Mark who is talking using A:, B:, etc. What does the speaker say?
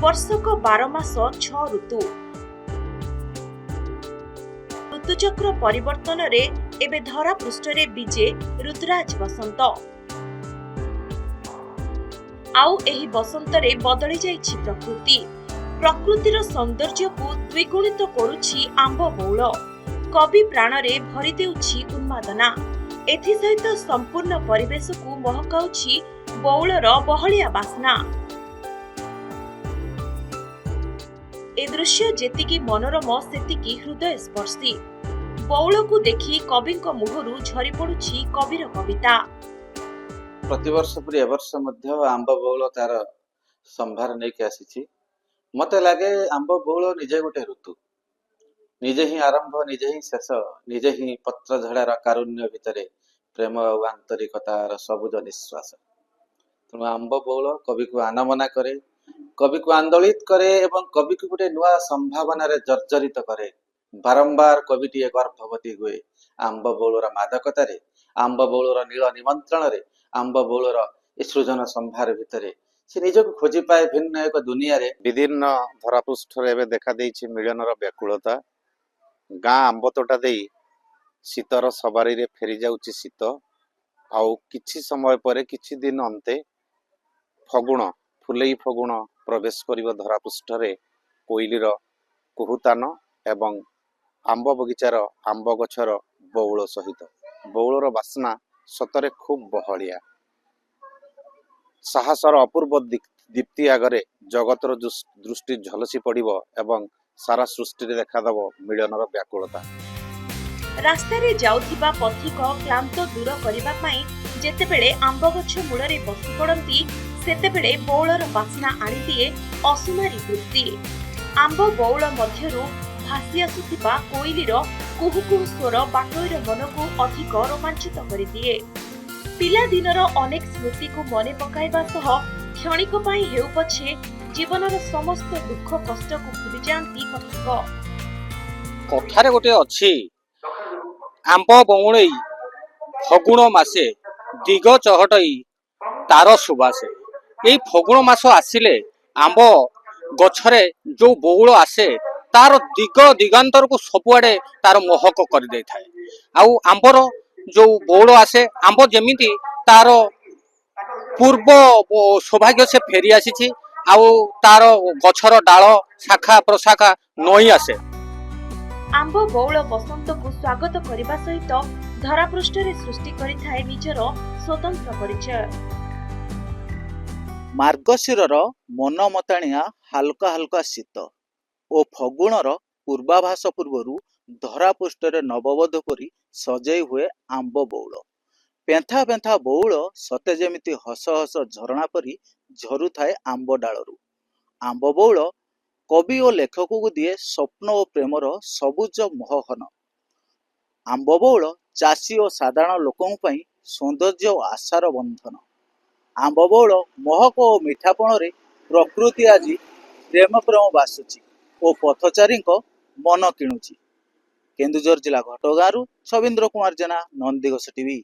A: ବର୍ଷକ 12 ମାସ 6 ଋତୁ। ଋତୁଚକ୍ର ପରିବର୍ତ୍ତନରେ ଏବେ ଧରା ପୃଷ୍ଠରେ ବିଜେ ରୁଦ୍ରାଜ ବସନ୍ତ। ଆଉ ଏହି ବସନ୍ତରେ ବଦଳି ଯାଇଛି ପ୍ରକୃତି। ପ୍ରକୃତିର ସୌନ୍ଦର୍ଯ୍ୟକୁ ଦ୍ୱିଗୁଣିତ କରୁଛି ଆମ୍ବ ବଉଳ। କବି ପ୍ରାଣରେ ଭରି ଦେଉଛି ଉନ୍ମାଦନା। ଏଥିସହିତ ସମ୍ପୂର୍ଣ୍ଣ ପରିବେଶକୁ ମହକାଉଛି ବଉଳର ବହଳିଆ ବାସ୍ନା। ଏ ଦୃଶ୍ୟ ଯେତିକି ମନୋରମ ସେତିକି ହୃଦୟସ୍ପର୍ଶୀ। ବଉଳକୁ ଦେଖି କବିଙ୍କ ମୁହଁରୁ ଝରି ପଡୁଛି କବିର କବିତା।
B: प्रतिवर्ष परी एवर्ष मध्य आंब बौल तार संभार नहीं आसी मते लगे आंब बौल निजे गोटे ऋतु निजे ही आरंभ निजे ही शेष निजे ही पत्र झड़ार कारुण्य भितर प्रेम और आंतरिकतार सबुज निश्वास। तेणु आंब बौल कवि को आनमना करे, कवि को आंदोलित करे एवं कवि को गोटे नुआ संभावना जर्जरित करे। बारंबार कविटी गर्भवती हुए आंब बौलर मादकतार, आंब बौलर नील निमंत्रण, आंब बौलर सृजन संभार भितर से निजक खोजी पाए भिन्न एक दुनिया रे।
C: विभिन्न धरापृष्ठ देखा देछि मिलनर व्याकुलता। गाँ आंब तोटा दे शीतर सवारी रे फेरी जाउछि शीत। आउ किछि समय परे किछि दिन अंते फगुण फुलई फगुण प्रवेश करिव धरापृष्ठ रे कोइलीर कुहुतान एवं आंब बगीचार आंब गछर बौल सहित। बौलर बास्ना सतरे खूब बहलिया। साहसर अपूर्व दीप्ति आगरे जगतर दृष्टि झलसी पड़िब एवं सारा सृष्टि रे देखादब मिलनर व्याकुलता।
A: रास्तारे जाउथिबा पथिक क्लांत दूर करिबा पई जेतेबेले आंब गछ मूଳରେ बसी पड़ती सेतेबेले बौलर बास्ना आनी दिए असुमारी वृत्ति। आंब बौल मध्यरु भासी आसुथिबा कोइलीर कुहु कुहु स्वर बाटोईर मनकु अधिक रोमांचित करिदिए। पिला दिनर अनेक स्मृति को मने पकाइबा सह क्षणिक पई हेउ पछे जीवनर समस्त दुख कष्ट को भूली जांती पथिक।
D: कथारे गोटे अछि आंब बौळई फगुण मासे दिग चहटई तार सुबासे। एई फगुण मास आसिले आंब गछरे जो बौळ आसे तार दिग दिगांतर को सबुआडे तार मोहक कर दे थाए। आउ आंबर जो बौळ आसे आंब जेमिति तार पूर्व सौभाग्य से फेरी आसी आउ तार गछर डाल शाखा प्रशाखा नई आसे।
A: आंब बौळ बसंत को स्वागत करिबा सहित धरापृष्ठ रे सृष्टि करिथाए निजर स्वतंत्र परिचय।
E: मार्गशीरर मनमताणिया हालका हालका शीत ओ फगुणर पूर्वाभास पूर्वरु धरापृष्ठरे नवबधू परी सजई हुए आंब बौळ। पेंथा पेंथा बौळ सते जेमिति हस हस झरणा परी झरु थाए आंब डालरू। आंब बौळ कवि और लेखक को दिए स्वप्न और प्रेमर सबुज मोहन। आंब बौळ चाषी और साधारण लोकों पई सौंदर्य और आशार बंधन। आंब बौळ महक और मिठापण रे प्रकृति आज प्रेम प्रेम बासुची और पथचारी मन किणुची। केन्दुझर जिला घटगाँ छविन्द्र कुमार जेना, नंदीघोष टीवी।